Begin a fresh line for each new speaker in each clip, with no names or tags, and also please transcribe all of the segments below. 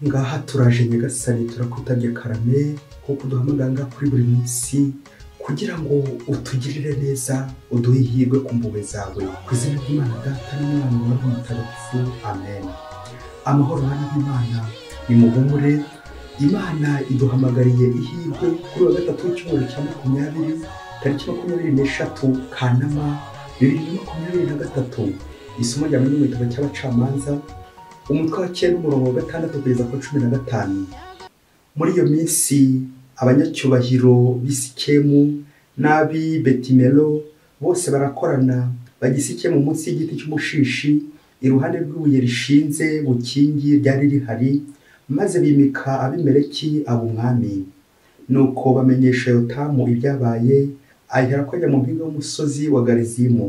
ngaha turaje nyagasani turakutabye karame kuko duhamagara kuri buri munsi kugira ngo utugirire neza uduhe ihirwe ku mpuhwe zawe ku izina ry'Imana Data n'Umwana n'Umwuka Mutagatifu amen. Amahoro y'Imana nimuhumure, Imana iduhamagariye ihirwe kuri wa gatatu w'icyumweru cya 20 tariki 23 Kanama 2023. Isomo rya mu gitabo cy'abacamanza umutwe wa 9 umurongo wa 6 kugeza ku 15. Muri iyo minsi abanyacyubahiro b'isikemu n'abi betimelo bose barakorana bagisikemu munsi y'igiti cy'umushishi iruhande rw'ibuye rishinze bukingi ryari rihari, maze bimika abimeleki abumwami. Nuko bamenyesha Yotamu ibyabaye, ahera ko ajya mu mpinga y'umusozi wa Garizimu.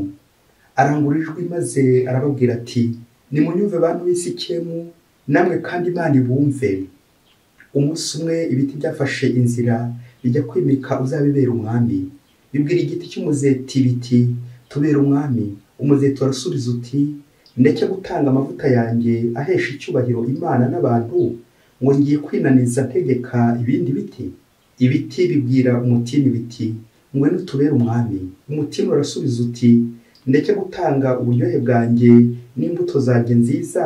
Arangura ijwi maze arababwira ati, nimunyumve bantu b'isikemu namwe kandi Imana ibumve. Umunsi umwe ibiti byafashe inzira bijya kwimika uzabibera umwami. Bibwira igiti cy'umuzeti biti, tubera umwami. Umuzeti arasubiza uti, ndeke gutanga amavuta yanjye ahesha icyubahiro Imana n'abantu ngo ngiye kwinaniza ntegeka ibindi biti. Ibiti bibwira umutini biti, ngwino tubera umwami. Umutini arasubiza uti, ndeke gutanga uburyohe bwanjye n'imbuto zanjye nziza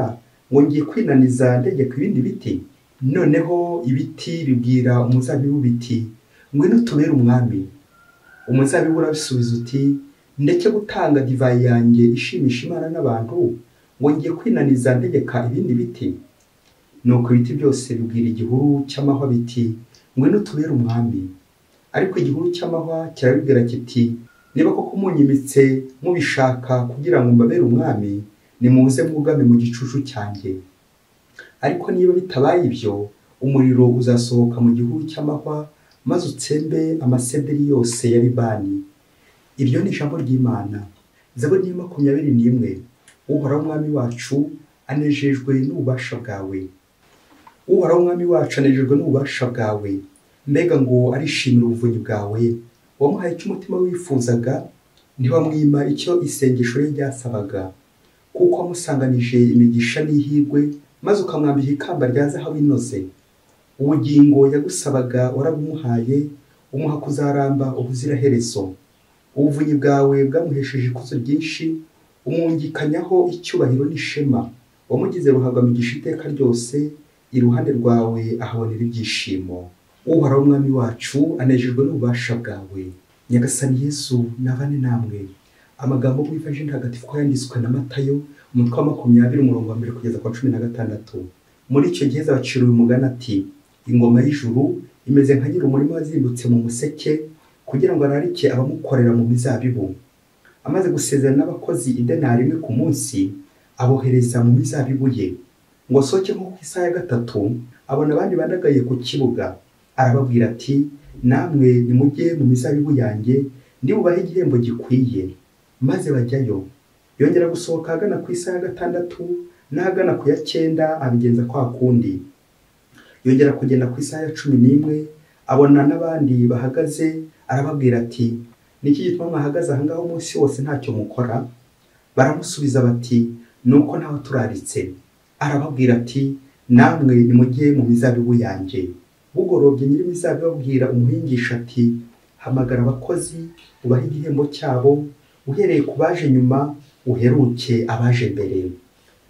ngo ngiye kwinaniza ntegeka ibindi biti. Noneho ibiti bibwira umuzabibu biti, ngwino tubera umwami. Umuzabibu arasubiza uti, ndeke gutanga divayi yanjye ishimisha Imana n'abantu ngo ngiye kwinaniza ntegeka ibindi biti. Nuko ibiti byose bibwira igihuru cy'amahwa biti, ngwino tubera umwami. Ariko igihuru cy'amahwa kirabibwira kiti, niba koko munyimitse mubishaka kugira ngo mbabere umwami, nimuze mwugame mu gicucu cyanjye. Ariko niba bitabaye ibyo, umuriro uzasohoka mu gihuru cy'amahwa maze utsembe amasederi yose ya Libani. Iryo ni ijambo ry'Imana. Zaburi ya 21. Uhoraho umwami wacu anejejwe n'ububasha bwawe. Uhoraho umwami wacu anejejwe n'ububasha bwawe. Mbega ngo arishimira ubuvunyi bwawe. Wamuhaye icyo umutima wifuzaga, ntiwamwima icyo isengesho rye ryasabaga. Kuko wamusanganije imigisha n'ihirwe, maze ukamwambika ikamba rya zahabu inoze. Ubugingo yagusabaga warabumuhaye, umuha kuzaramba ubuziraherezo. Ubuvunyi bwawe bwamuhesheje ikuzo ryinshi, umwungikanyaho icyubahiro n'ishema. Wamugize ruhagamigisha iteka ryose, iruhande rwawe ahabonera ibyishimo. Uhoraho umwami wacu anejejwe n'ububasha bwawe. Nyagasani Yesu nabane namwe. Amagambo y'Ivanjili ntagatifu ko yanditswe na Matayo umutwe wa 20 umurongo wa 1 kugeza ku 16. Muri icyo gihe zabacira uyu mugani ati, ingoma y'ijuru imeze nka nyiri umurima wazindutse mu museke kugira ngo ararike abamukorera mu mizabibu. Amaze gusezerana n'abakozi idenari imwe ku munsi, abohereza mu mizabibu ye. Ngo soke nko ku isaha ya 3, abona abandi bandagaye ku kibuga. Arababwira ati, namwe nimujye mu mizabibu yanjye ndibubahe igihembo gikwiye. Maze bajyayo. Yongera gusohoka agana ku isaha ya 6 n'agana ku ya 9 abigenza kwa kundi. Yongera kugenda ku isaha ya 11, abona n'abandi bahagaze. Arababwira ati, niki gituma mwahagaze aha ngaho umunsi wose ntacyo mukora? Baramusubiza bati, nuko ntaho turaritse. Arababwira ati, namwe nimujye mu mizabibu yanjye. Bugorobye nyiri mizabibu abwira umuhingisha ati, hamagara abakozi ubahe igihembo cyabo, uhereye ku baje nyuma uheruke abaje mbere.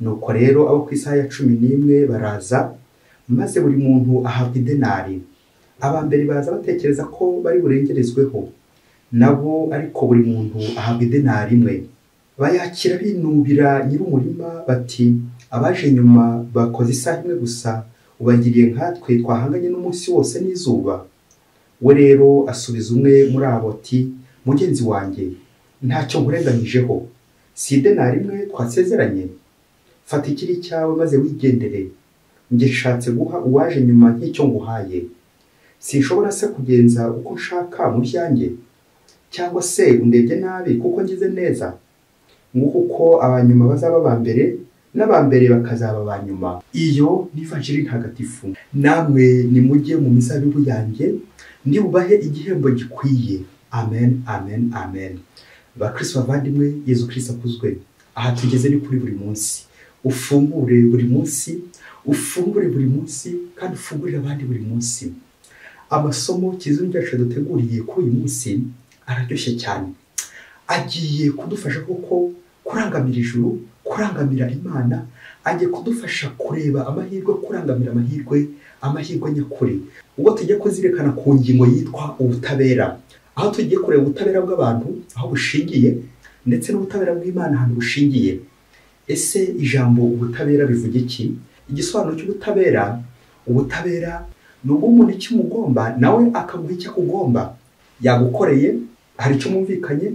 Nuko rero abo ku isaha ya 11 baraza, maze buri muntu ahabwa idenari. Abambere baza batekereza ko bari burengerezweho, nabo ariko buri muntu ahabwa idenari imwe. Bayakira binubira nyiri umurima bati, abaje nyuma bakoze isaha imwe gusa, ubagiriye nkatwe twahanganye n'umunsi wose n'izuba. We rero asubiza umwe muri abo ati, mugenzi wanjye, ntacyo nkurenganyijeho. Si idenari imwe twasezeranye? Fata ikiri cyawe maze wigendere. Njye nshatse guha uwaje nyuma nk'icyo nguhaye. Sinshobora se kugenza uko nshaka mu byanjye? Cyangwa se undebye nabi kuko ngize neza? Nguko uko abanyuma bazaba abambere n'abambere bakazaba abanyuma. Iyo ni Ivanjili ntagatifu. Namwe nimujye mu mizabibu yanjye ndibubahe igihembo gikwiye. Amen, amen, amen. Bakristo bavandimwe, Yesu Kristo akuzwe. Aha tugeze ni kuri buri munsi. Ufungure buri munsi ufungure buri munsi kandi ufungurire abandi buri munsi. Amasomo kizungu cyacu duteguriye kuri uyu munsi araryoshye cyane, agiye kudufasha koko kurangamira ijuru, kurangamira Imana, agiye kudufasha kureba amahirwe, kurangamira amahirwe nyakuri. Ubwo tujya kuzirikana ku ngingo yitwa ubutabera, aho tugiye kureba ubutabera bw'abantu aho bushingiye ndetse n'ubutabera bw'Imana ahantu bushingiye. Ese ijambo ubutabera bivuga iki? Igisobanuro cy'ubutabera, ubutabera ni ubw'umuntu icyo umugomba nawe akaguha icyo akugomba. Yagukoreye, hari icyo mwumvikanye,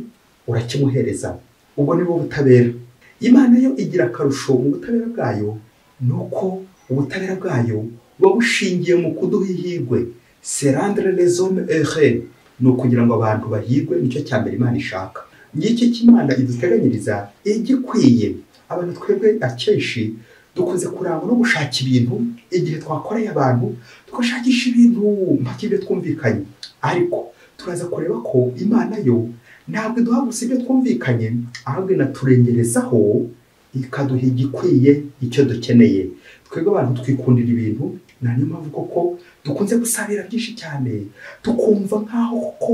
urakimuhereza. Ubwo ni bwo butabera. Imana yo igira akarusho mu butabera bwayo, nuko ubutabera bwayo buba bushingiye mu kuduha ihirwe. C'est rendre les hommes heureux. Ni ukugira ngo abantu bahirwe, nicyo cya mbere Imana ishaka. Ngiki cy'Imana iduteganyiriza igikwiye. Abantu twebwe akenshi dukunze kurangwa no gushaka ibintu igihe twakoreye abantu, twashakisha ibintu mpaka ibyo twumvikanye. Ariko turaza kureba ko Imana yo ntabwo iduha gusa ibyo twumvikanye, ahubwo inaturengerezaho ikaduha igikwiye, icyo dukeneye. Twebwe abantu twikundira ibintu, niyo mpamvu koko dukunze gusabira byinshi cyane, tukumva nk'aho koko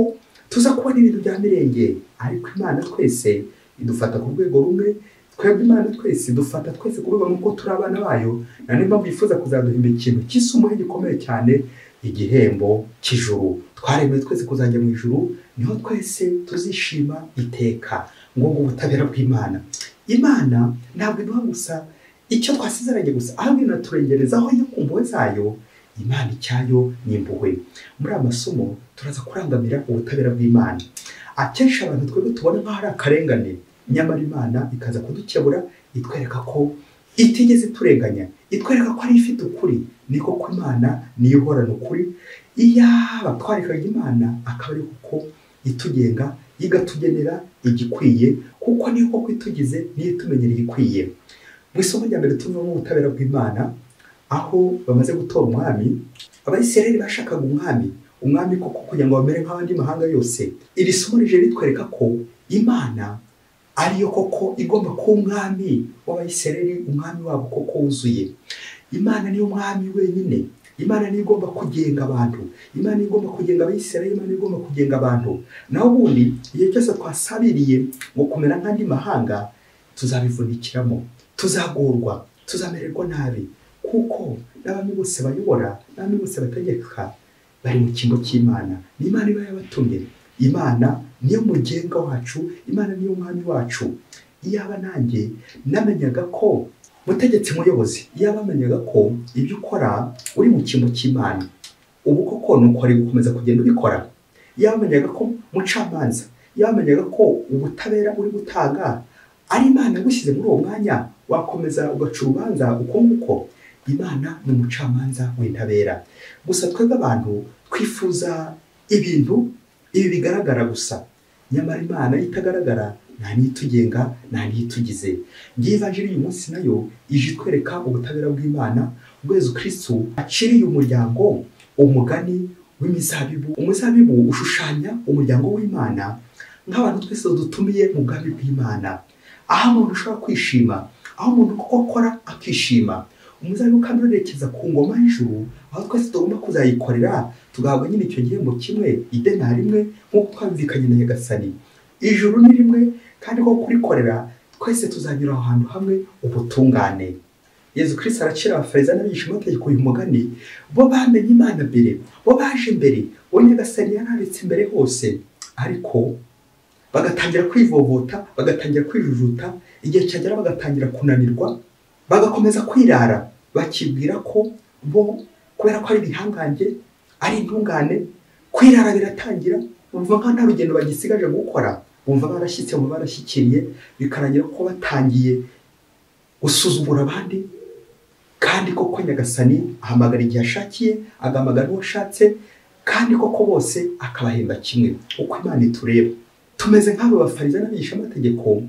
tuza kubona ibintu bya mirenge. Ariko Imana twese idufata ku rwego rumwe. Twebwe Imana twese dufata twese ku rwego nk'uko turi abana bayo. Niyo mpamvu yifuza kuzaduhimba ikintu cy'isumuhe gikomeye cyane, igihembo cy'ijuru. Twaremewe twese kuzajya mu ijuru, niho twese tuzishima iteka. Ngo ubutabera bw'Imana. Imana ntabwo iduha gusa icyo twasezeranye gusa, ahubwo inaturengerezaho yo ku mpuhwe zayo. Imana icyayo ni impuhwe. Muri aya masomo turaza kurangamira ubutabera bw'Imana. Akenshi abantu twebwe tubona nk'aho ari akarengane, nyamara Imana ikaza kudukebura, itwereka ko itigeze turenganya, itwereka ko ari ifite ukuri. Niko ko Imana niyo ihorana ukuri. Iyaba twarekaga Imana akaba ari kuko itugenga, igatugenera igikwiye, kuko niyo koko itugize, niyo itumenyera igikwiye. Mu isomo rya mbere tuvamo ubutabera bw'Imana, aho bamaze gutora umwami. Abayisiraheli bashakaga umwami koko kugira ngo bamere nk'abandi mahanga yose. Iri somo rije ritwereka ko Imana ariyo koko igomba kuba umwami w'Abayisiraheli, umwami wabo koko wuzuye. Imana niyo mwami wenyine. Imana niyo igomba kugenga abantu. Imana niyo igomba kugenga Abayisiraheli. Imana niyo igomba kugenga abantu. Naho ubundi igihe cyose twasabiriye ngo kumera nk'andi mahanga, tuzabivunikiramo, tuzagorwa, tuzamererwa nabi, kuko n'abami bose bayobora, n'abami bose bategeka bari mu cyimbo cy'Imana. Ni Imana iba yabatumye. Imana niyo mugenga wacu, Imana niyo mwami wacu. Iyaba nanjye namenyaga ko mutegetsi muyobozi, iyaba amenyaga ko ibyo ukora uri mu cyimbo cy'Imana, ubu koko nuko ari gukomeza kugenda ubikora. Iyaba amenyaga ko mucamanza, iyaba amenyaga ko ubutabera uri gutanga ari Imana yagushyize muri uwo mwanya, wakomeza ugaca urubanza uko nguko. Imana ni umucamanza w'intabera. Gusa twebwe abantu twifuza ibintu ibi bigaragara gusa, nyamara Imana itagaragara nta nitugenga, nta nitugize. Ngiye Evanjiri uyu munsi nayo ije itwereka ubutabera bw'Imana, ubwo Yesu Kristo aciriye umuryango umugani w'imizabibu. Umuzabibu ushushanya umuryango w'Imana, nk'abantu twese dutumiye mu bwami bw'Imana, aho umuntu ushobora kwishima, aho umuntu koko akora akishima. Umuzabibu kandi urerekeza ku ngoma y'ijuru, aho twese tugomba kuzayikorera, tugahabwa nyine icyo gihembo kimwe, idenari imwe, nk'uko twabivukanye na Nyagasani. Ijuru ni rimwe, kandi ko kurikorera twese tuzanyura aho hantu hamwe ubutungane. Yesu Kristo aracira abafarisayo n'abigishamategeko uyu mugani, bo bamenye Imana mbere, bo baje mbere, bo Nyagasani yararetse imbere hose, ariko bagatangira kwivovota, bagatangira kwijujuta, igihe cyagera bagatangira kunanirwa, bagakomeza kwirara, bakibwira ko bo kubera ko ari ibihangange, ari intungane, kwirara biratangira, bumva nka nta rugendo bagisigaje gukora, bumva barashyitse mu barashyikiriye, bikarangira ko batangiye gusuzugura abandi. Kandi koko Nyagasani ahamagara igihe ashakiye, agahamagara uwo ashatse, kandi koko bose akabahemba kimwe. Uko Imana itureba, tumeze nk'abo bafarisayo n'abigishamategeko,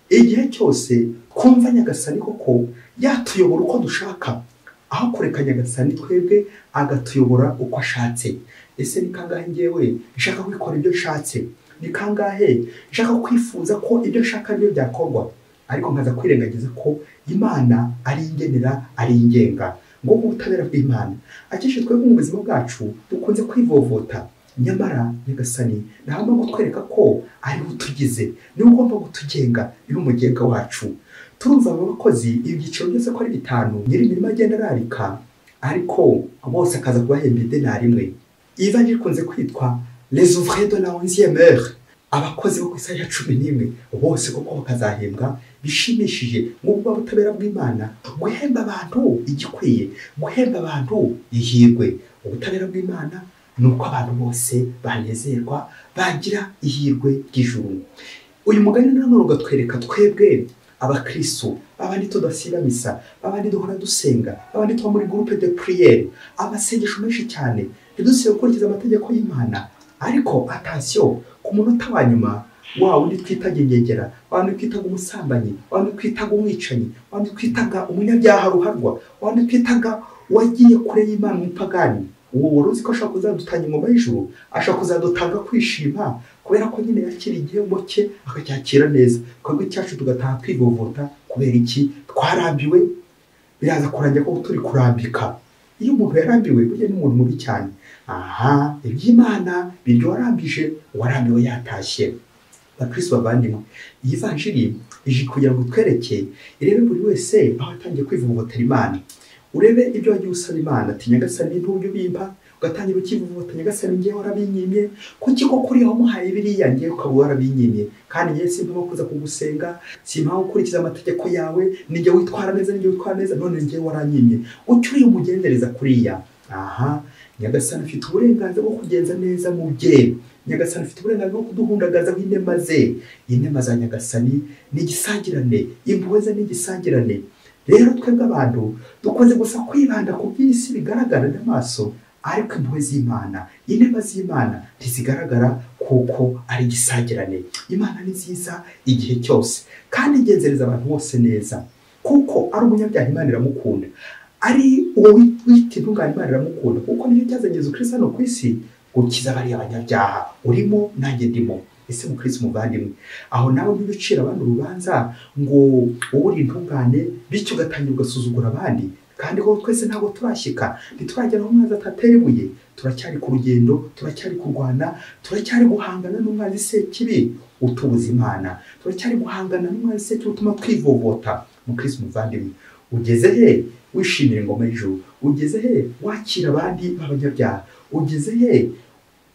igihe cyose twumva Nyagasani koko yatuyobora uko dushaka, aho kureka Nyagasani twebwe agatuyobora uko ashatse. Ese ni kangahe ngewe nshaka kwikora ibyo nshatse? Ni kangahe nshaka kwifuza ko ibyo nshaka ari byo byakorwa, ariko nkaza kwirengagiza ko Imana ari ingenera, ari ingenga. ngo ubutabera bw'Imana. Akenshi twebwe mu buzima bwacu dukunze kwivovota, nyamara nyagasani nahama gutwereka ko ari utugize, niwe ugomba kutugenga, niwe umugenga wacu. Turumva aba bakozi ibyiciro byose ko ari 5, nyiri imirimo agenda ararika, ariko bose akaza kubahemba idenari imwe. Ivanjiri ikunze kwitwa les ouvriers de la 11e heure, abakozi bo ku isaha ya 11 bose koko bakazahembwa bishimishije nk'ubwo butabera bw'Imana, guhemba abantu igikwiye, guhemba abantu ihirwe. Ubutabera bw'Imana nuko abantu bose banezerwa, bagira ihirwe ry'ijuru. Uyu mugani nanone ugatwereka twebwe abakristo, abandi tudasiba misa, abandi duhora dusenga, abandi tuba muri groupe de prière, amasengesho menshi cyane, ntidusibe gukurikiza amategeko y'Imana. Ariko attention, ku munota wa nyuma wa undi twitaga ingegera, wa undi twitaga umusambanyi, wa undi twitaga umwicanyi, wa undi twitaga umunyabyaha ruharwa, wa undi twitaga wagiye kure y'Imana umupagani, uwo waruzi ko ashaka kuzadutanga ingoma y'ijuru, ashaka kuzadutanga kwishima kubera ko nyine yakira igihembo cye akacyakira neza. Twebwe cyacu tugataha twivovota kubera iki? Twarambiwe, biraza kurangira ko turi kurambika. Iyo umuntu yarambiwe burya ni umuntu mubi cyane. Aha, iby'Imana biryo warambije, warambiwe yatashye. Bakristo bavandimwe, iyi vanjiri ije kugira ngo twereke, irebe buri wese aho atangiye kwivovotera Imana. Urebe ibyo wagiye usaba Imana, ati nyagasani ntujye ubimpa, ugatangira ukivovota, nyagasani ngiye warabinyimye, kuki ko kuri aho muhaye biriya ngiye ukaba warabinyimye, kandi ngiye simpamo kuza kugusenga, simpamo gukurikiza amategeko yawe, nijye witwara neza, none ngiye waranyimye, ucyuriye umugendereza kuriya. Aha, nyagasani afite uburenganzira bwo kugenza neza mu bye, nyagasani afite uburenganzira bwo kuduhundagaza nk'inema ze. Inema za nyagasani ni igisangirane, impuhwe ze ni igisangirane. Rero twebwe abantu dukunze gusa kwibanda ku by'isi bigaragara n'amaso, ariko impuhwe z'Imana, inema z'Imana ntizigaragara kuko ari igisagirane. Imana ni nziza igihe cyose kandi igenzereza abantu bose neza, kuko ari umunyabyaha Imana iramukunda, ari uwo wita intungane Imana iramukunda, kuko niyo cyazanye Yesu Kristo hano ku isi gukiza bari abanyabyaha. Urimo nanjye ndimo. Ese mukristo muvandimwe, aho nawe ntibicira abantu urubanza ngo wowe uri intungane bityo ugatangira ugasuzugura abandi, kandi ko twese ntabwo turashyika, ntituragera aho umwanzi atatera ibuye. Turacyari ku rugendo, turacyari kurwana, turacyari guhangana n'umwanzi sekibi utubuza Imana, turacyari guhangana n'umwanzi sekibi utuma twivovota. Mukristo muvandimwe, ugeze he wishimira ingoma y'ijuru? Ugeze he wakira abandi b'abanyabyaha? Ugeze he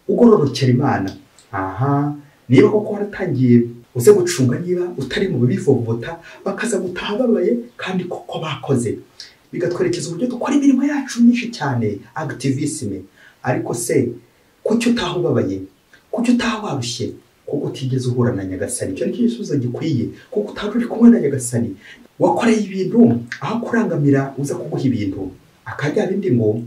ugororokera Imana? Aha, niba koko waratangiye uze gucunga, niba utari mu bivovota bakaza gutaha babaye kandi koko bakoze, bigatwerekeza uburyo dukora imirimo yacu myinshi cyane, activisme. Ariko se kuki utaha ubabaye? Kuki utaha warushye? Kuko utigeze uhura na nyagasani. Icyo ni igisubizo gikwiye, kuko utaje uri kumwe na nyagasani. Wakoreye ibintu aho kurangamira uza kuguha ibintu, akajya bindi ngo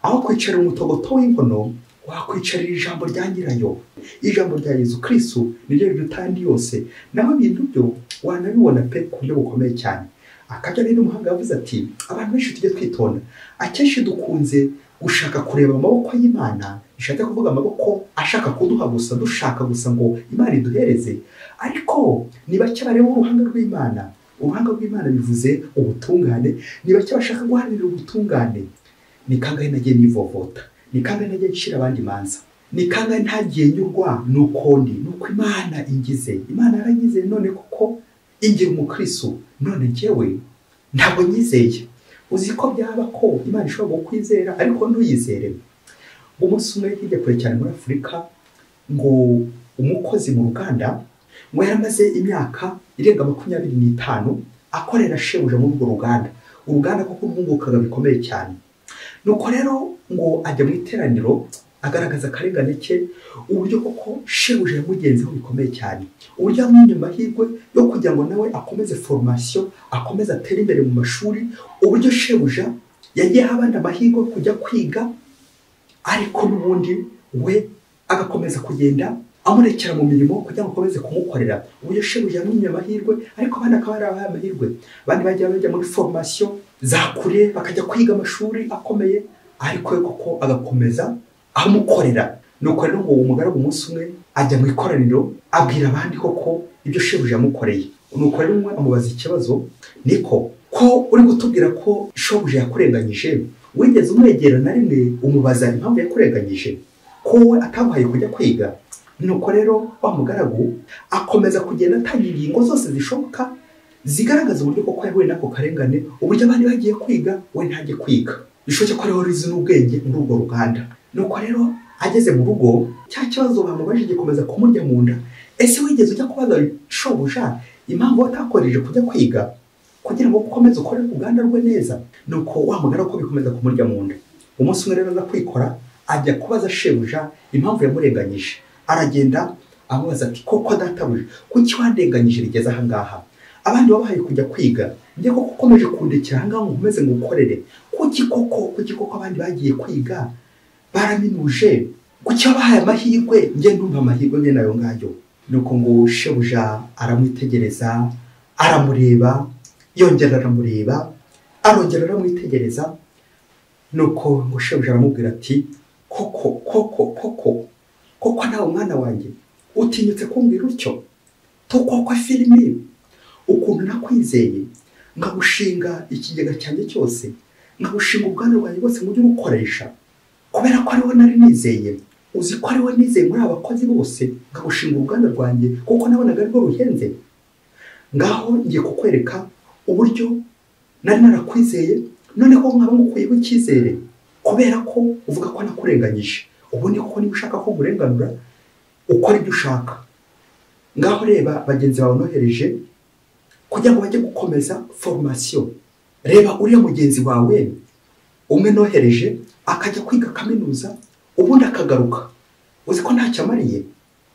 aho kwicara umutogoto w'inkono wakwicarira ijambo rya nyirayo. Ijambo rya Yesu Kristo niryo ridutandi yose, naho ibintu byo wanabibona pe ku buryo bukomeye cyane. Akajya bindi umuhanga yavuze ati abantu benshi tujye twitonda, akenshi dukunze gushaka kureba amaboko y'Imana, ishaka kuvuga amaboko ashaka kuduha gusa, dushaka gusa ngo Imana iduhereze. Ariko niba cyabareba uruhanga rw'Imana, uruhanga rw'Imana bivuze ubutungane, niba cyabashaka guharanira ubutungane. Ni kangahe nagiye nivovota, ni kangahe nagiye ncira abandi manza, ni kangahe ntagiye nyurwa nuko Imana ingize. Imana yarangize, none kuko ingira umukristo, none njyewe ntabwo nyizeye. Uzi ko byaba ko Imana ishobora kukwizera ariko ntuyizere. Umunsi umwe hirya kure cyane muri Afurika, ngo umukozi mu ruganda ngo yaramaze imyaka irenga 25 akorera shebuja muri urwo uruganda kuko rwungukaga bikomeye cyane. Nuko rero ngo ajya mu iteraniro agaragaza akarengane ke, uburyo koko shebuja yamugenzeho bikomeye cyane, uburyo yamwimye amahirwe yo kugira ngo nawe akomeze formation, akomeze atere imbere mu mashuri, uburyo shebuja yagiye abandi amahirwe kujya kwiga, ariko n'ubundi we agakomeza kugenda amurekera mu mirimo kugira ngo akomeze kumukorera. Uburyo shebuja yamwimye amahirwe, ariko abandi akaba yarabaye amahirwe, abandi bajya muri formation za kure bakajya kwiga amashuri akomeye, ariko we koko agakomeza amukorera. Nuko rero ngo umugaragu umunsi umwe ajya mu ikoraniro abwira abandi koko ibyo shebuja yamukoreye. Nuko rero umwe amubaza ikibazo, niko ko uri gutubwira ko shobuja yakurenganyije, wigeze umwegera na rimwe umubaza impamvu yakurenganyije, ko we ataguhaye kujya kwiga? Nuko rero wa mugaragu akomeza kugenda atanga ingingo zose zishoboka zigaragaza uburyo koko yahuye n'ako karengane, uburyo abandi bagiye kwiga we ntajye kwiga. Bishoboke ko ariho rizi n'ubwenge muri urwo ruganda. Nuko rero ageze mu rugo, cya kibazo bamubajije gikomeza kumurya mu nda. Ese wigeze ujya kubaza shobuja impamvu watakoreje kujya kwiga kugira ngo ukomeze ukore uruganda rwe neza? Nuko wa mugaragu ko bikomeza kumurya mu nda. Umunsi umwe rero aza kwikora, ajya kubaza shebuja impamvu yamurenganyije. Aragenda amubaza ati, koko databuja, kuki wandenganyije rigeze aha ngaha? Abandi babahaye kujya kwiga, njye koko ukomeje kundekera aha ngaha ngo nkomeze ngukorere. Kuki koko abandi bagiye kwiga baraminuje? Kuki wabahaye amahirwe, njye ndumva amahirwe mwe nayo ngayo? Nuko ngo shebuja aramwitegereza, aramureba, yongera aramureba, arongera aramwitegereza. Nuko ngo shebuja aramubwira ati, koko nawe mwana wanjye utinyutse kumbwira utyo? Tukoko filime ukuntu nakwizeye, nkagushinga ikigega cyanjye cyose, nkagushinga ubwana bwanjye bwose mujye ubukoresha, kubera ko ariwe nari nizeye. Uzi ko ariwe nizeye muri abakozi bose, nkagushinga uruganda rwanjye kuko nabonaga ariko ruhenze. Ngaho ngiye kukwereka uburyo nari narakwizeye, none ko nkaba ngukuyeho icyizere kubera ko uvuga ko nakurenganyije. Ubundi kuko niba ushaka ko ngurenganura ukora ibyo ushaka. Ngaho reba bagenzi bawe nohereje kugira ngo bajye gukomeza formation. Reba uriya mugenzi wawe umwe nohereje akajya kwiga kaminuza, ubundi akagaruka. Uzi ko ntacyo amariye?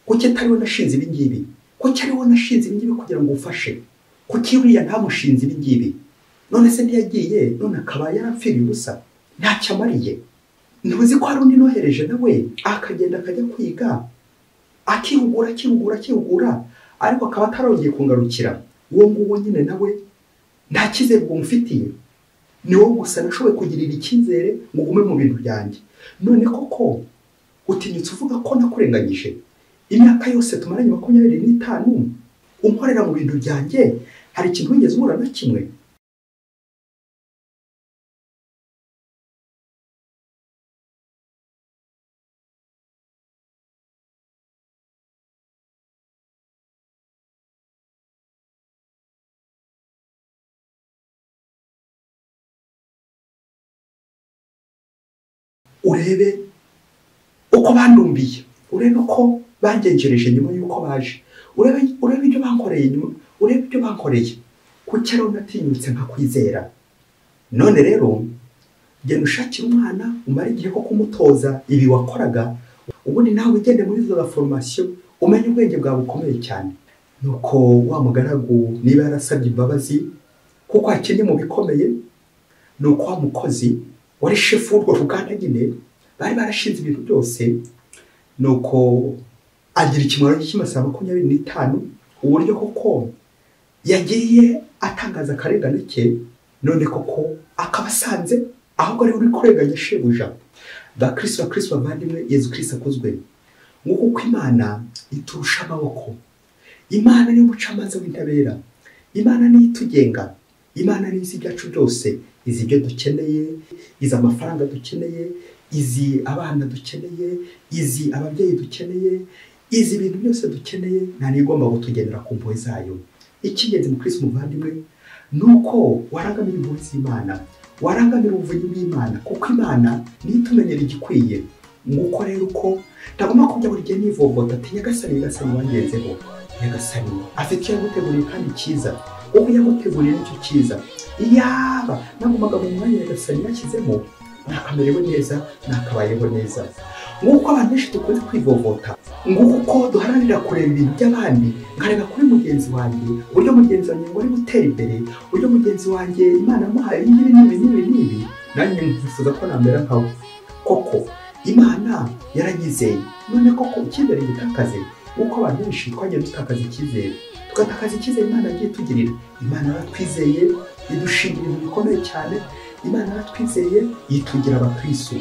Kuki atariwe nashinze ibi ngibi? Kuki ariwe nashinze ibi ngibi kugira ngo ufashe? Kuki uriya ntamushinze ibi ngibi? None se ntiyagiye, none akaba yarapfiriye ubusa? Ntacyo amariye? Ntuzi ko hari undi nohereje nawe akagenda akajya kwiga, akihugura, ariko akaba atarongeye kungarukira. Uwo nguwo nyine nawe nta cyizere umufitiye. Ni wowe gusa nashoboye kugirira icyizere ngo ugume mu bintu byanjye. None koko utinyutse uvuga ko nakurenganyije? Imyaka yose tumaranye 25 unkorera mu bintu byanjye, hari ikintu wigeze ubura na kimwe? Urebe uko bandumbiye, urebe uko bangenjereje nyuma yuko baje, urebe ibyo bankoreye nyuma, urebe ibyo bankoreye. Kuki rero natinyutse nkakwizera? None rero genda ushakira umwana umara igihe ko kumutoza ibi wakoraga, ubundi nawe ugende muri zo formation umenye ubwenge bwawe bukomeye cyane. Nuko wa mugaragu niba yarasabye imbabazi kuko akenye mu bikomeye, nuko wa mukozi wari chef w'urwo ruganda nyine bari barashinze ibintu byose, nuko agira ikimwaro cy'amasaha 25 uburyo koko yagiye atangaza akarengane ke. None koko akabasanze ahubwo ari uri kurenganya shebuja. Bakristo bavandimwe, Yesu Kristo akozwe. Nguko Imana iturusha amaboko. Imana ni umucamanza w'intabera. Imana ni itugenga. Imana ni izi byacu byose, izi byo dukeneye, izi amafaranga dukeneye, izi abana dukeneye, izi ababyeyi dukeneye, izi ibintu byose dukeneye, nta nigomba gutugenera ku mpuhwe zayo. Icyingenzi mu Kristo muvandimwe nuko warangamira impuhwe z'Imana, warangamira ubuvunyi bw'Imana, kuko Imana ni itumenyera igikwiye. Nguko rero uko ntagomba kujya buri gihe nivovota ati nyagasani wangenzeho. Nyagasani afite icyo yaguteguriye kandi cyiza, uko yaguteguriye nicyo cyiza. Iyaba nagumaga mu mwanya nyagasani yashyizemo, nakamerewe neza, nakabayeho neza. Nguko abantu benshi dukunze kwivovota, nguko duharanira kureba ibintu by'abandi, nkareba kuri mugenzi wanjye, uburyo mugenzi wanjye ngo ari gutera imbere, uburyo mugenzi wanjye Imana amuhaye n'ibi, nanjye nkifuza ko namera nkawe. Koko Imana yaranyizeye, none koko icyizere gitakaze. Uko abantu benshi twagiye dutakaza icyizere, tugatakaza icyizere Imana agiye tugirira. Imana yaratwizeye, idushingira ibintu bikomeye cyane. Imana yaratwizeye, yitugira abakristo.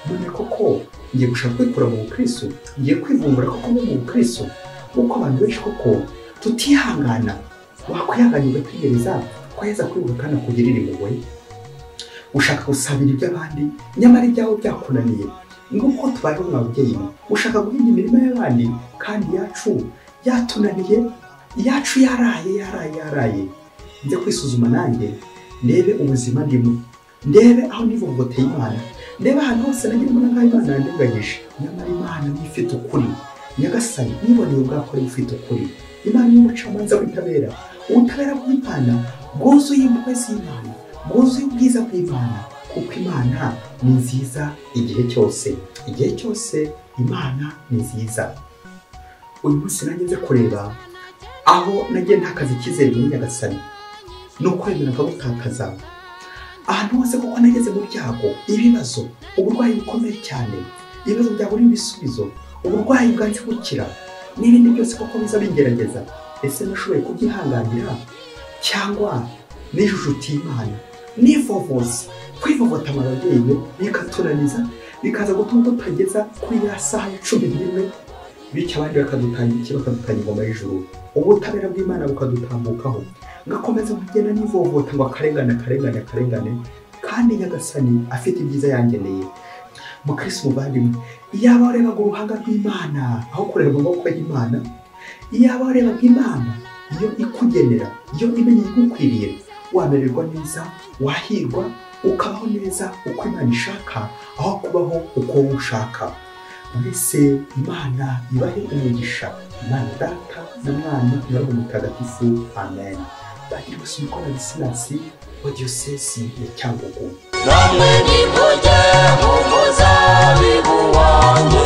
None koko ngiye gushaka kwikura mu Kristo, ngiye kwivumbura koko mu Kristo. Uko abantu benshi koko tutihangana, wakwihangana ugategereza ko yeza kwibuka kandi akugirira impuhwe, ushaka gusabira iby'abandi nyamara ibyawe byakunaniye, nguko tubayeho mwabyeyi, ushaka guhinga imirima y'abandi kandi yacu yatunaniye, yacu yaraye. Njye kwisuzuma nanjye ndebe ubuzima ndimo, ndebe aho nivovoteye Imana, ndebe ahantu hose nagira mbona ngaho Imana yandenganyije, nyamara Imana niyo ifite ukuri. Nyagasani niboneye ubwakore ufite ukuri, Imana y'umucamanza w'intabera, ubutabera bw'Imana bwuzuye impuhwe z'Imana, bwuzuye ubwiza bw'Imana, kuko Imana ni nziza igihe cyose Imana ni nziza. Uyu munsi nanjye kureba aho nagiye ntakaza icyizere muri Nyagasani, no kwemera nkagutakaza ahantu hose, kuko nageze mu byago, ibibazo, uburwayi bukomeye cyane, ibibazo byabura ibisubizo, uburwayi bwanze gukira n'ibindi byose koko biza bingerageza. Ese nashoboye kubyihanganira cyangwa nijujutiye Imana, nivovoza kwivovota ababyeyi bikatunaniza, bikaza gutuma tutageza kuri ya saha ya 11, bityo abandi bakadutanga ingoma y'ijuru, ubutabera bw'Imana bukadutambukaho, ngakomeza kugenda nivovota ngo akarengane, kandi Nyagasani afite ibyiza yangeneye. Mukristo muvandimwe, iyaba warebaga uruhanga rw'Imana aho kureba amaboko y'Imana, iyaba warebaga Imana iyo ikugenera, iyo imenye igukwiriye, wamererwa neza, wahirwa, ukabaho neza uko Imana ishaka, aho kubaho uko ushaka. Mbese Imana ibahe umugisha, Imana Data na Mwana na Roho Mutagatifu. Amen. Bagira ubusumiko na Gisinasi wa Diyosesi ya Cyangugu. Namwe nimujye mu muzabibu wanjye.